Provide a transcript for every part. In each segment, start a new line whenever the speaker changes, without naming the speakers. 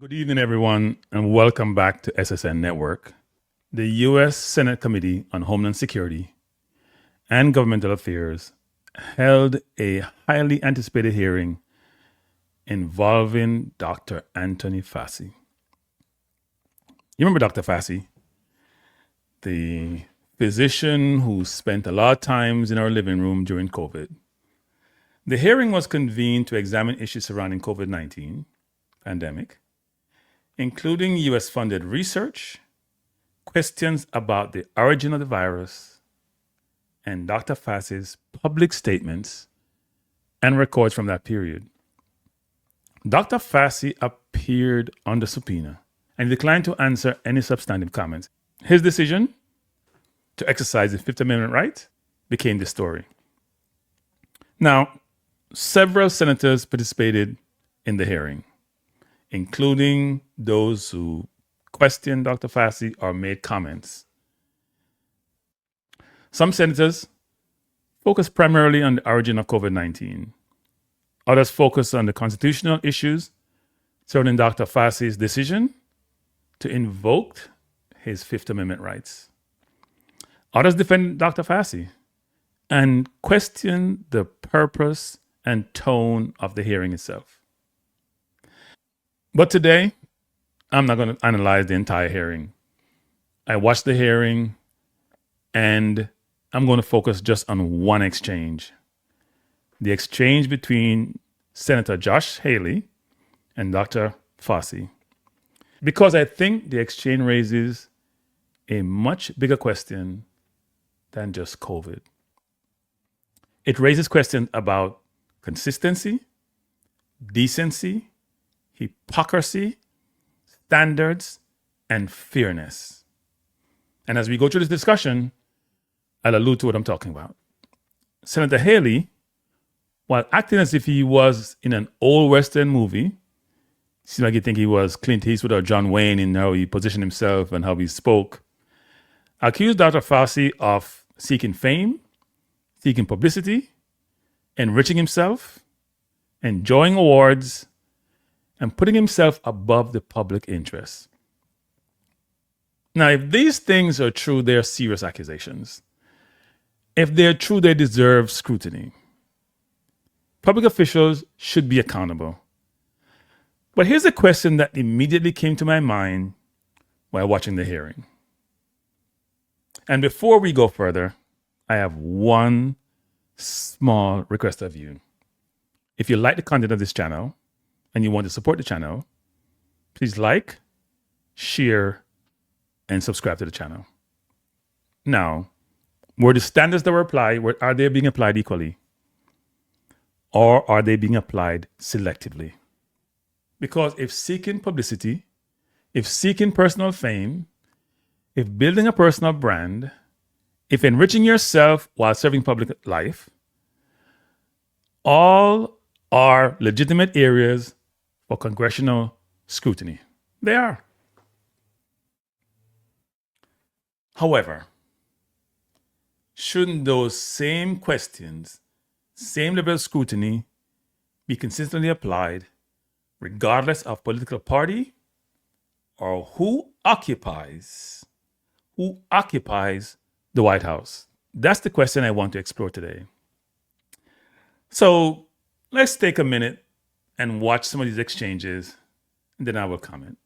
Good evening, everyone, and welcome back to SSN Network. The U.S. Senate Committee on Homeland Security and Governmental Affairs held a highly anticipated hearing involving Dr. Anthony Fauci. You remember Dr. Fauci, the physician who spent a lot of times in our living room during COVID. The hearing was convened to examine issues surrounding COVID-19 pandemic, including U.S.-funded research, questions about the origin of the virus, and Dr. Fauci's public statements and records from that period. Dr. Fauci appeared under subpoena and declined to answer any substantive comments. His decision to exercise the Fifth Amendment right became the story. Now, several senators participated in the hearing, including those who questioned Dr. Fauci or made comments. Some senators focused primarily on the origin of COVID-19. Others focused on the constitutional issues surrounding Dr. Fauci's decision to invoke his Fifth Amendment rights. Others defended Dr. Fauci and questioned the purpose and tone of the hearing itself. But today, I'm not going to analyze the entire hearing. I watched the hearing, and I'm going to focus just on one exchange. The exchange between Senator Josh Hawley and Dr. Fauci. Because I think the exchange raises a much bigger question than just COVID. It raises questions about consistency, decency, hypocrisy, standards, and fairness. And as we go through this discussion, I'll allude to what I'm talking about. Senator Hawley, while acting as if he was in an old Western movie, seemed like you think he was Clint Eastwood or John Wayne in how he positioned himself and how he spoke, accused Dr. Fauci of seeking fame, seeking publicity, enriching himself, enjoying awards, and putting himself above the public interest. Now, if these things are true, they're serious accusations. If they're true, they deserve scrutiny. Public officials should be accountable. But here's a question that immediately came to my mind while watching the hearing. And before we go further, I have one small request of you. If you like the content of this channel, and you want to support the channel, please like, share, and subscribe to the channel. Now, were the standards that were applied, are they being applied equally? Or are they being applied selectively? Because if seeking publicity, if seeking personal fame, if building a personal brand, if enriching yourself while serving public life, all are legitimate areas for congressional scrutiny. They are. However, shouldn't those same questions, same level of scrutiny, be consistently applied regardless of political party or who occupies the White House? That's the question I want to explore today. So let's take a minute and watch some of these exchanges, and then I will comment.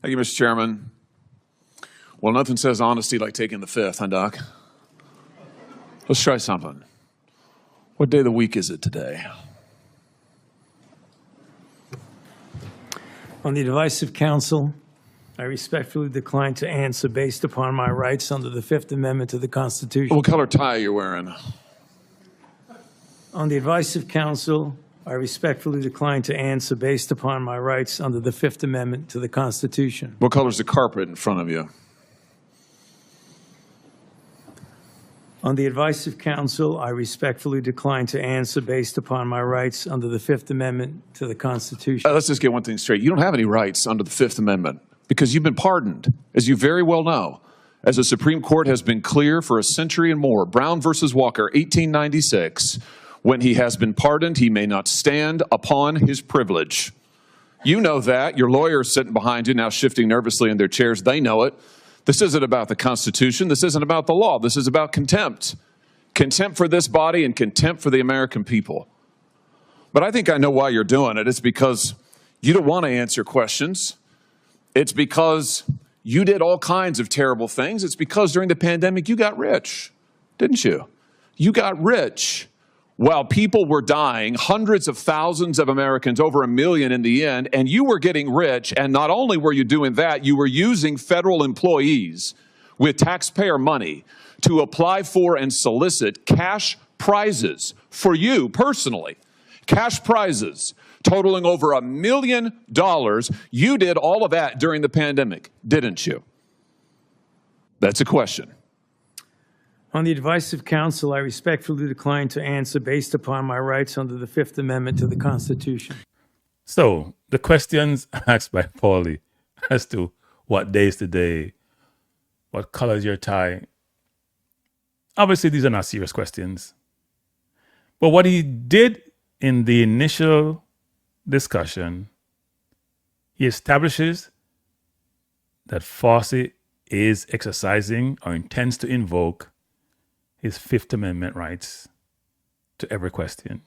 Thank you, Mr. Chairman. Well, nothing says honesty like taking the Fifth, huh, Doc? Let's try something. What day of the week is it today?
On the advice of counsel, I respectfully decline to answer based upon my rights under the Fifth Amendment to the Constitution.
What color tie are you wearing?
On the advice of counsel, I respectfully decline to answer based upon my rights under the Fifth Amendment to the Constitution.
What color is the carpet in front of you?
On the advice of counsel, I respectfully decline to answer based upon my rights under the Fifth Amendment to the Constitution.
Let's just get one thing straight. You don't have any rights under the Fifth Amendment because you've been pardoned, as you very well know. As the Supreme Court has been clear for a century and more, Brown versus Walker, 1896, when he has been pardoned, he may not stand upon his privilege. You know that. Your lawyers sitting behind you now shifting nervously in their chairs. They know it. This isn't about the Constitution. This isn't about the law. This is about contempt. Contempt for this body and contempt for the American people. But I think I know why you're doing it. It's because you don't want to answer questions. It's because you did all kinds of terrible things. It's because during the pandemic you got rich, didn't you? You got rich while people were dying, hundreds of thousands of Americans, over 1 million in the end, and you were getting rich. And not only were you doing that, you were using federal employees with taxpayer money to apply for and solicit cash prizes for you personally. Cash prizes totaling over $1 million. You did all of that during the pandemic, didn't you? That's a question.
On the advice of counsel, I respectfully decline to answer based upon my rights under the Fifth Amendment to the Constitution.
So the questions asked by Hawley as to what day is today, what color is your tie, obviously these are not serious questions. But what he did in the initial discussion, he establishes that Fauci is exercising or intends to invoke his Fifth Amendment rights to every question.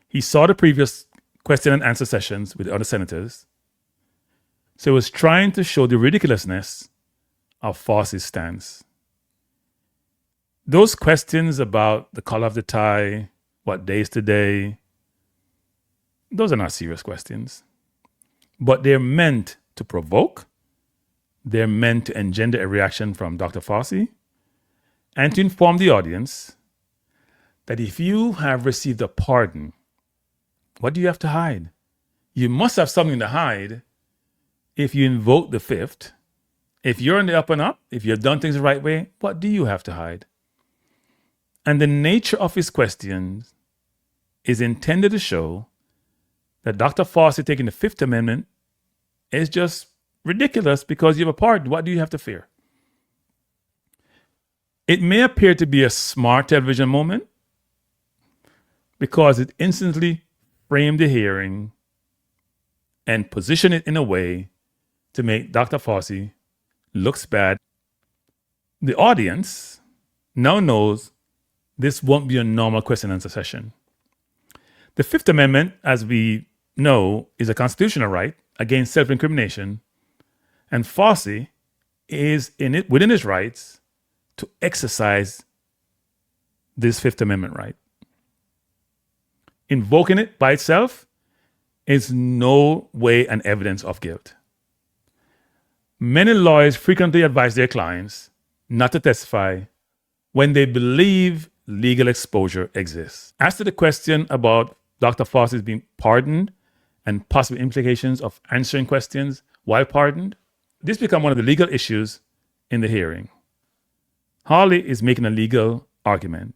He saw the previous question and answer sessions with the other senators, so he was trying to show the ridiculousness of Fauci's stance. Those questions about the color of the tie, what day is today, those are not serious questions. But they're meant to provoke, they're meant to engender a reaction from Dr. Fauci, and to inform the audience that if you have received a pardon, what do you have to hide? You must have something to hide if you invoke the Fifth. If you're on the up and up, if you've done things the right way, what do you have to hide? And the nature of his questions is intended to show that Dr. Fauci taking the Fifth Amendment is just ridiculous because you have a pardon. What do you have to fear? It may appear to be a smart television moment because it instantly framed the hearing and positioned it in a way to make Dr. Fauci looks bad. The audience now knows this won't be a normal question and answer session. The Fifth Amendment, as we know, is a constitutional right against self-incrimination, and Fauci is within his rights to exercise this Fifth Amendment right. Invoking it by itself is no way an evidence of guilt. Many lawyers frequently advise their clients not to testify when they believe legal exposure exists. As to the question about Dr. Fauci's being pardoned and possible implications of answering questions while pardoned, this became one of the legal issues in the hearing. Hawley is making a legal argument.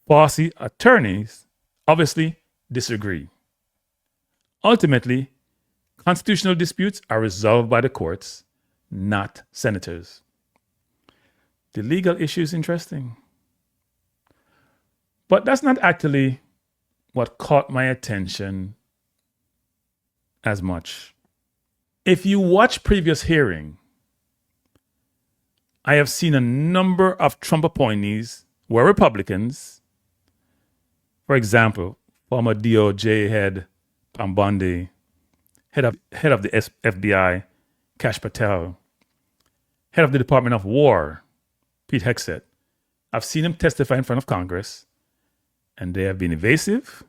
Fauci attorneys obviously disagree. Ultimately, constitutional disputes are resolved by the courts, not senators. The legal issue is interesting. But that's not actually what caught my attention as much. If you watch previous hearing, I have seen a number of Trump appointees were Republicans. For example, former DOJ head Pam Bondi, head of the FBI Kash Patel, head of the Department of War Pete Hegseth. I've seen him testify in front of Congress, and they have been evasive,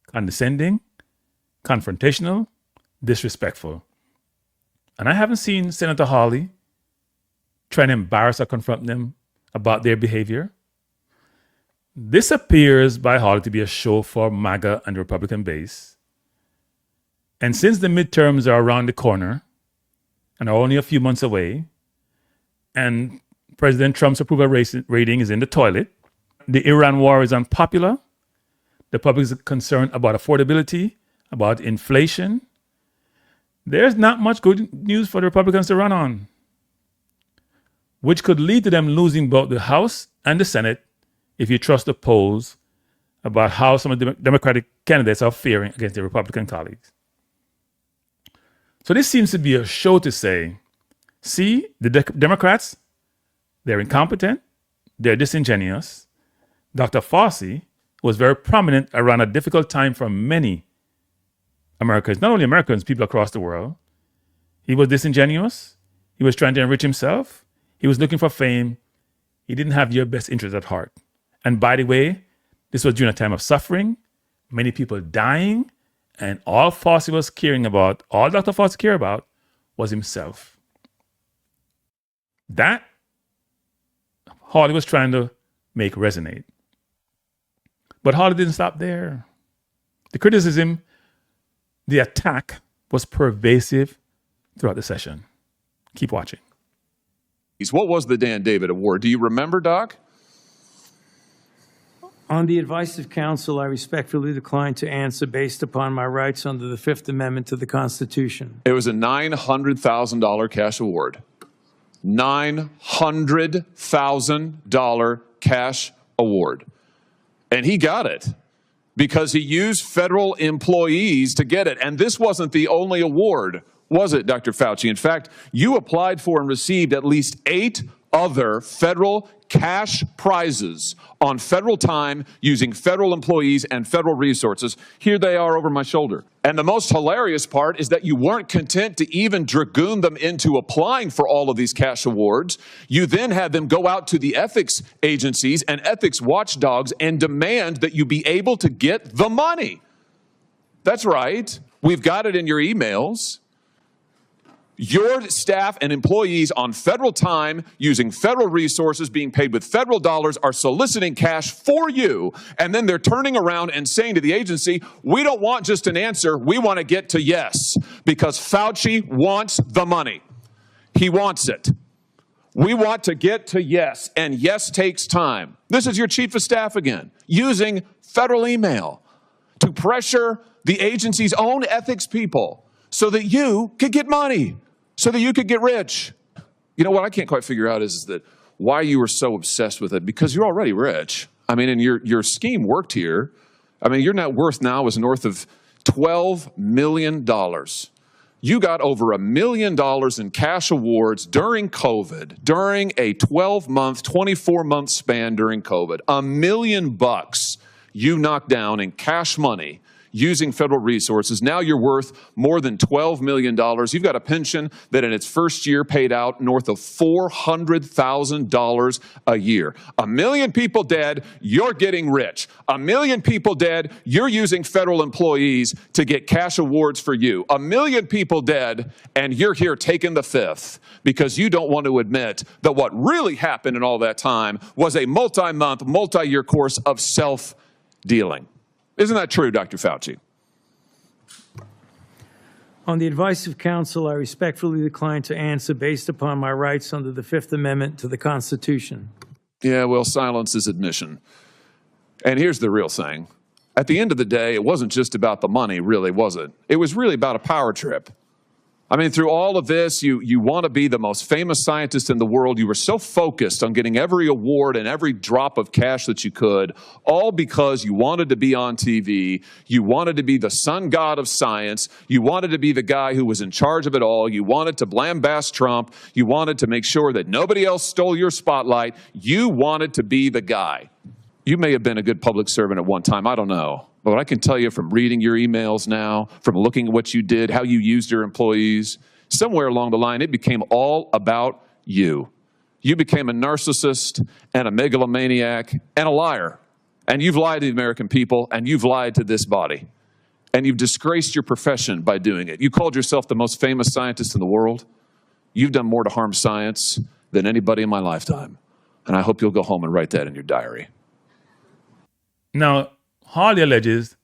condescending, confrontational, disrespectful. And I haven't seen Senator Hawley trying to embarrass or confront them about their behavior. This appears by Hawley to be a show for MAGA and the Republican base. And since the midterms are around the corner and are only a few months away, and President Trump's approval rating is in the toilet, the Iran war is unpopular, the public is concerned about affordability, about inflation, there's not much good news for the Republicans to run on, which could lead to them losing both the House and the Senate if you trust the polls about how some of the Democratic candidates are faring against their Republican colleagues. So this seems to be a show to say, see, the Democrats, they're incompetent, they're disingenuous. Dr. Fauci was very prominent around a difficult time for many Americans, not only Americans, people across the world. He was disingenuous. He was trying to enrich himself. He was looking for fame. He didn't have your best interest at heart. And by the way, this was during a time of suffering, many people dying, and all Fauci was caring about, all Dr. Fauci cared about, was himself. That Hawley was trying to make resonate. But Hawley didn't stop there. The criticism, the attack was pervasive throughout the session. Keep watching.
What was the Dan David Award? Do you remember, Doc?
On the advice of counsel, I respectfully decline to answer based upon my rights under the Fifth Amendment to the Constitution.
It was a $900,000 cash award. $900,000 cash award. And he got it because he used federal employees to get it. And this wasn't the only award, was it, Dr. Fauci? In fact, you applied for and received at least 8 other federal cash prizes on federal time using federal employees and federal resources. Here they are over my shoulder. And the most hilarious part is that you weren't content to even dragoon them into applying for all of these cash awards. You then had them go out to the ethics agencies and ethics watchdogs and demand that you be able to get the money. That's right. We've got it in your emails. Your staff and employees on federal time, using federal resources, being paid with federal dollars, are soliciting cash for you. And then they're turning around and saying to the agency, we don't want just an answer, we want to get to yes. Because Fauci wants the money. He wants it. We want to get to yes, and yes takes time. This is your chief of staff again, using federal email to pressure the agency's own ethics people so that you could get money. So that you could get rich. You know what I can't quite figure out is that why you were so obsessed with it, because you're already rich. I mean, and your scheme worked here. I mean, your net worth now is north of $12 million. You got over $1 million in cash awards during COVID, during a 12-month, 24-month span during COVID. $1 million you knocked down in cash money using federal resources. Now you're worth more than $12 million. You've got a pension that in its first year paid out north of $400,000 a year. 1 million people dead, you're getting rich. 1 million people dead, you're using federal employees to get cash awards for you. 1 million people dead, and you're here taking the fifth because you don't want to admit that what really happened in all that time was a multi-month, multi-year course of self-dealing. Isn't that true, Dr. Fauci?
On the advice of counsel, I respectfully decline to answer based upon my rights under the Fifth Amendment to the Constitution.
Yeah, well, silence is admission. And here's the real thing. At the end of the day, it wasn't just about the money, really, was it? It was really about a power trip. I mean, through all of this, you want to be the most famous scientist in the world. You were so focused on getting every award and every drop of cash that you could, all because you wanted to be on TV. You wanted to be the sun god of science. You wanted to be the guy who was in charge of it all. You wanted to blambast Trump. You wanted to make sure that nobody else stole your spotlight. You wanted to be the guy. You may have been a good public servant at one time. I don't know. But I can tell you from reading your emails now, from looking at what you did, how you used your employees, somewhere along the line, it became all about you. You became a narcissist and a megalomaniac and a liar. And you've lied to the American people, and you've lied to this body. And you've disgraced your profession by doing it. You called yourself the most famous scientist in the world. You've done more to harm science than anybody in my lifetime. And I hope you'll go home and write that in your diary.
Now, Hawley alleges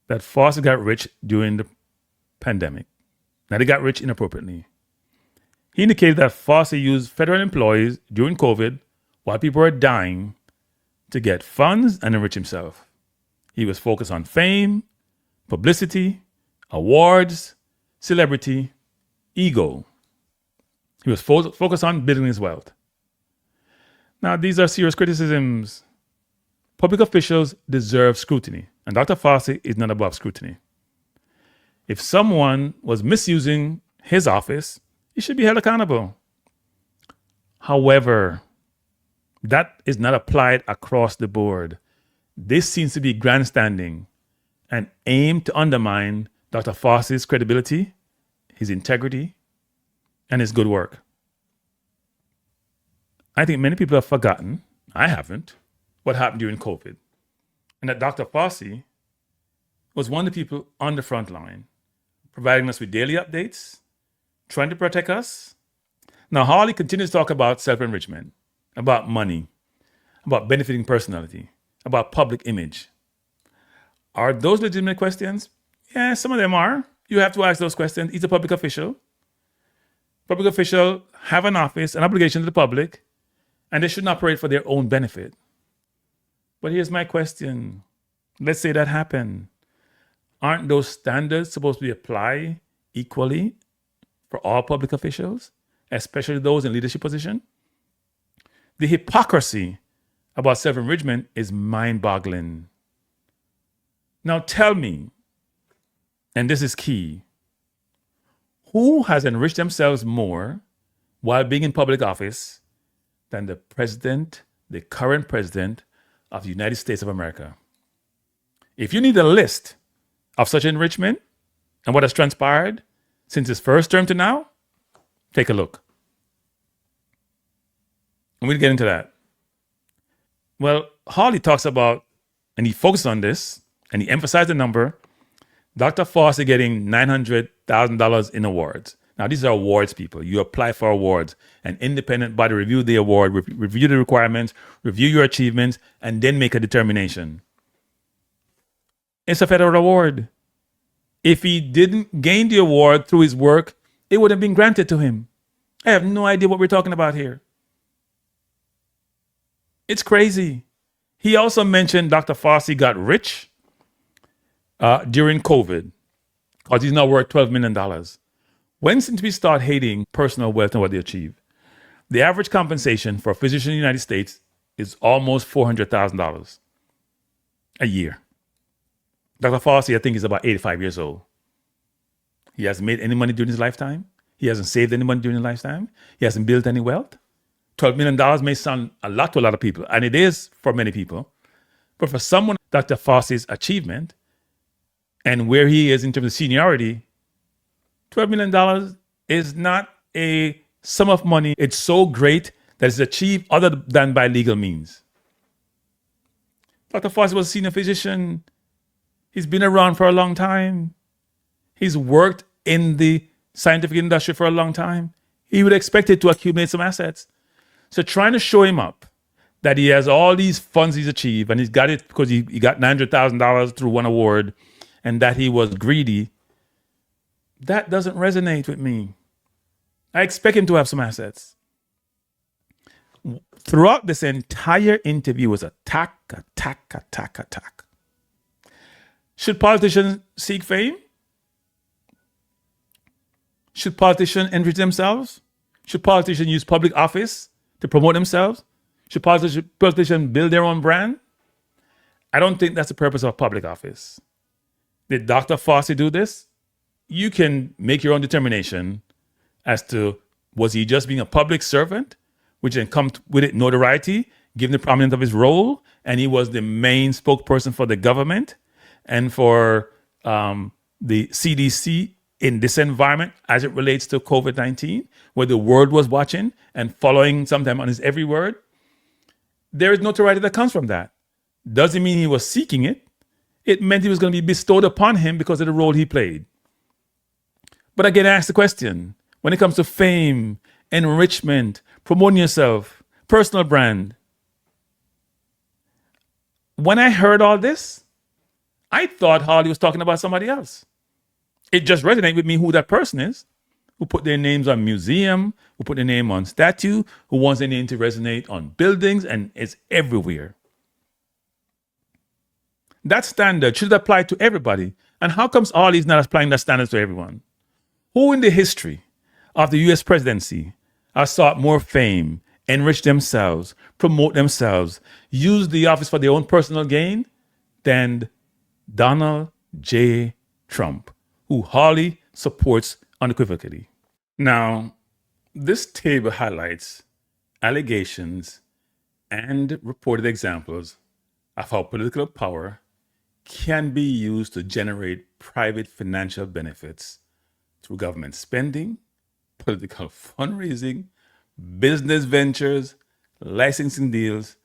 that Fauci got rich during the pandemic. Now, they got rich inappropriately. He indicated that Fauci used federal employees during COVID while people were dying to get funds and enrich himself. He was focused on fame, publicity, awards, celebrity, ego. He was focused on building his wealth. Now, these are serious criticisms. public officials deserve scrutiny, and Dr. Fauci is not above scrutiny. If someone was misusing his office, he should be held accountable. However, that is not applied across the board. This seems to be grandstanding and aimed to undermine Dr. Fauci's credibility, his integrity, and his good work. I think many people have forgotten, I haven't, what happened during COVID. And that Dr. Fauci was one of the people on the front line, providing us with daily updates, trying to protect us. Now, Hawley continues to talk about self-enrichment, about money, about benefiting personality, about public image. Are those legitimate questions? Yeah, some of them are. You have to ask those questions. He's a public official. Public officials have an office, an obligation to the public, and they shouldn't operate for their own benefit. But here's my question. Let's say that happened. Aren't those standards supposed to be applied equally for all public officials, especially those in leadership position? The hypocrisy about self-enrichment is mind-boggling. Now tell me, and this is key, who has enriched themselves more while being in public office than the president, the current president of the United States of America? If you need a list of such enrichment and what has transpired since his first term to now, take a look. And we'll get into that. Well, Hawley talks about, and he focused on this, and he emphasized the number, Dr. Fauci getting $900,000 in awards. Now, these are awards, people. You apply for awards. An independent body review the award, review the requirements, review your achievements, and then make a determination. It's a federal award. If he didn't gain the award through his work, it would have been granted to him. I have no idea what we're talking about here. It's crazy. He also mentioned Dr. Fauci got rich during COVID because he's now worth $12 million. When since we start hating personal wealth and what they achieve? The average compensation for a physician in the United States is almost $400,000 a year. Dr. Fauci, I think, is about 85 years old. He hasn't made any money during his lifetime. He hasn't saved any money during his lifetime. He hasn't built any wealth. $12 million may sound a lot to a lot of people, and it is for many people. But for someone, Dr. Fauci's achievement and where he is in terms of seniority, $12 million is not a sum of money. It's so great that it's achieved other than by legal means. Dr. Fauci was a senior physician. He's been around for a long time. He's worked in the scientific industry for a long time. He would expect it to accumulate some assets. So trying to show him up that he has all these funds he's achieved and he's got it because he got $900,000 through one award and that he was greedy, that doesn't resonate with me. I expect him to have some assets. Throughout this entire interview was attack. Should politicians seek fame? Should politicians enrich themselves? Should politicians use public office to promote themselves? Should politicians build their own brand? I don't think that's the purpose of public office. Did Dr. Fauci do this? You can make your own determination as to, was he just being a public servant, which then comes with it notoriety, given the prominence of his role, and he was the main spokesperson for the government and for the CDC in this environment as it relates to COVID-19, where the world was watching and following sometime on his every word. There is notoriety that comes from that. Doesn't mean he was seeking it. It meant it was going to be bestowed upon him because of the role he played. But again, I ask the question, when it comes to fame, enrichment, promoting yourself, personal brand, when I heard all this, I thought Hawley was talking about somebody else. It just resonated with me who that person is, who put their names on museum, who put their name on statue, who wants their name to resonate on buildings, and it's everywhere. That standard should apply to everybody. And how comes Hawley's not applying that standard to everyone? Who in the history of the US presidency has sought more fame, enrich themselves, promote themselves, use the office for their own personal gain than Donald J. Trump, who Hawley supports unequivocally. Now, this table highlights allegations and reported examples of how political power can be used to generate private financial benefits through government spending, political fundraising, business ventures, licensing deals,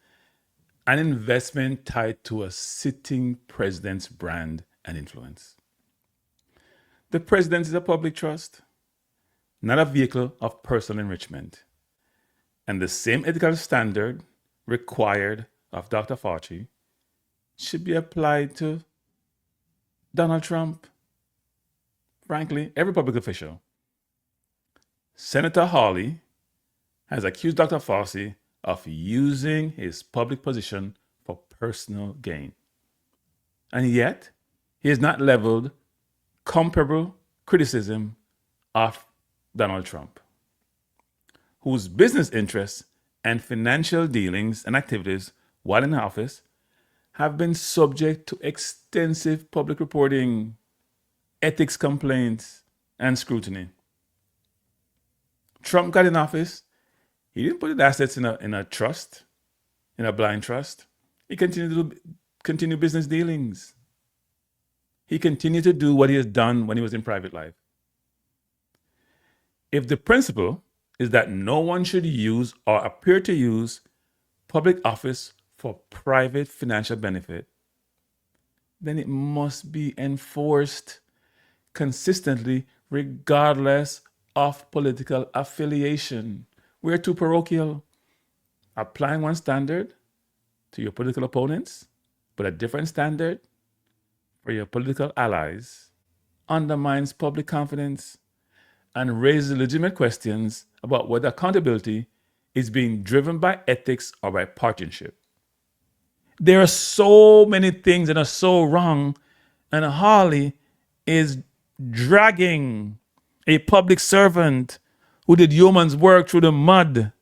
and investment tied to a sitting president's brand and influence. The president is a public trust, not a vehicle of personal enrichment. And the same ethical standard required of Dr. Fauci should be applied to Donald Trump. Frankly, every public official. Senator Hawley has accused Dr. Fauci of using his public position for personal gain. And yet, he has not leveled comparable criticism of Donald Trump, whose business interests and financial dealings and activities while in office have been subject to extensive public reporting, ethics complaints, and scrutiny. Trump got in office. He didn't put his assets in a trust, in a blind trust. He continued to continue business dealings. He continued to do what he has done when he was in private life. If the principle is that no one should use or appear to use public office for private financial benefit, then it must be enforced consistently regardless of political affiliation. We're too parochial. Applying one standard to your political opponents, but a different standard for your political allies undermines public confidence and raises legitimate questions about whether accountability is being driven by ethics or by partisanship. There are so many things that are so wrong, and Hawley is dragging a public servant who did yeoman's work through the mud,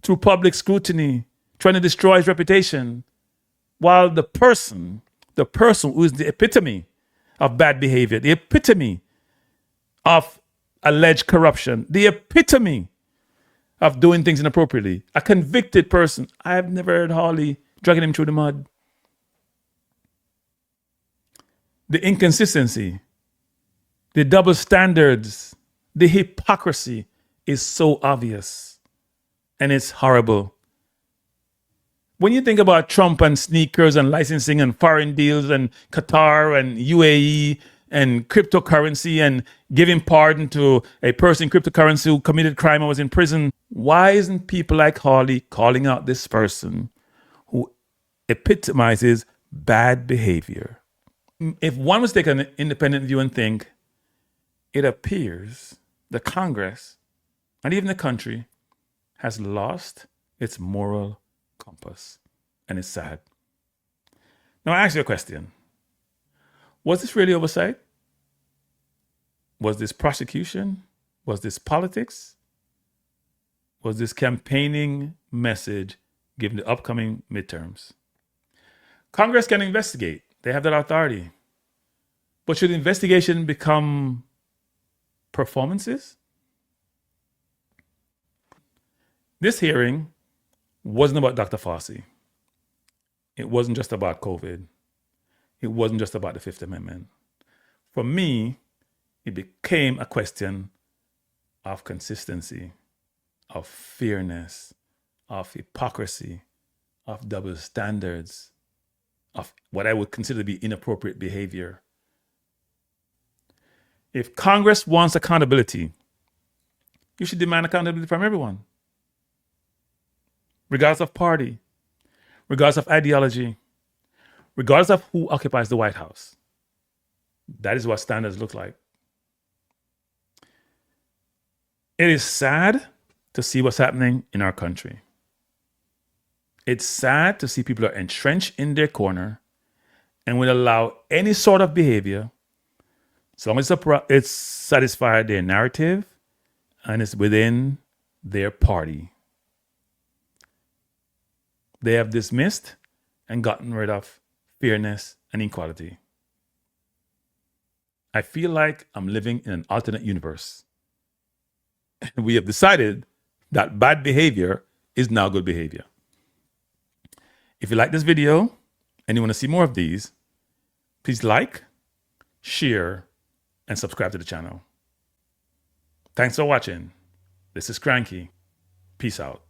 through public scrutiny, trying to destroy his reputation, while the person who is the epitome of bad behavior, the epitome of alleged corruption, the epitome of doing things inappropriately, a convicted person. I have never heard Hawley dragging him through the mud. The inconsistency, the double standards, the hypocrisy is so obvious, and it's horrible. When you think about Trump and sneakers and licensing and foreign deals and Qatar and UAE and cryptocurrency and giving pardon to a person in cryptocurrency who committed crime and was in prison, why isn't people like Hawley calling out this person who epitomizes bad behavior? If one was to take an independent view and think, it appears the Congress and even the country has lost its moral compass, and it's sad. Now, I ask you a question. Was this really oversight? Was this prosecution? Was this politics? Was this campaigning message given the upcoming midterms? Congress can investigate. They have that authority. But should investigation become performances? This hearing wasn't about Dr. Fauci. It wasn't just about COVID. It wasn't just about the Fifth Amendment. For me, it became a question of consistency, of fairness, of hypocrisy, of double standards, of what I would consider to be inappropriate behavior. If Congress wants accountability, you should demand accountability from everyone, regardless of party, regardless of ideology, regardless of who occupies the White House. That is what standards look like. It is sad to see what's happening in our country. It's sad to see people are entrenched in their corner and will allow any sort of behavior, so long as it's satisfied their narrative and it's within their party. They have dismissed and gotten rid of fairness and equality. I feel like I'm living in an alternate universe. And we have decided that bad behavior is now good behavior. If you like this video and you want to see more of these, please like, share, and subscribe to the channel. Thanks for watching. This is Cranky. Peace out.